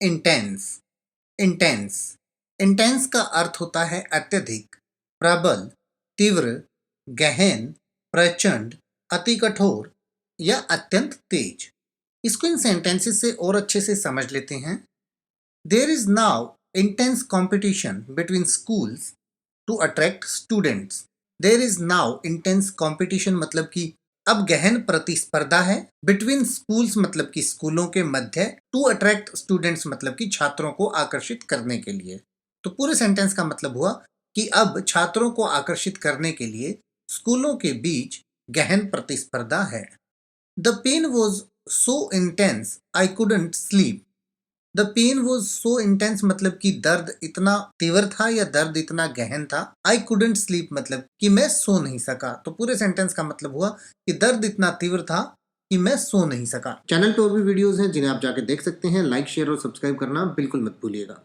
Intense. Intense intense का अर्थ होता है अत्यधिक, प्रबल, तीव्र, गहन, प्रचंड, अति कठोर या अत्यंत तेज। इसको इन सेंटेंसेस से और अच्छे से समझ लेते हैं। There is now intense competition between schools to attract students. There is now intense competition मतलब कि अब गहन प्रतिस्पर्धा है, बिटवीन स्कूल्स मतलब कि स्कूलों के मध्य, टू अट्रैक्ट स्टूडेंट्स मतलब कि छात्रों को आकर्षित करने के लिए। तो पूरे सेंटेंस का मतलब हुआ कि अब छात्रों को आकर्षित करने के लिए स्कूलों के बीच गहन प्रतिस्पर्धा है। The pain was so intense I couldn't sleep. The pain was so intense मतलब कि दर्द इतना तीव्र था या दर्द इतना गहन था। आई कुडंट स्लीप मतलब कि मैं सो नहीं सका। तो पूरे सेंटेंस का मतलब हुआ कि दर्द इतना तीव्र था कि मैं सो नहीं सका। चैनल पे और भी वीडियोस हैं जिन्हें आप जाके देख सकते हैं। लाइक, शेयर और सब्सक्राइब करना बिल्कुल मत भूलिएगा।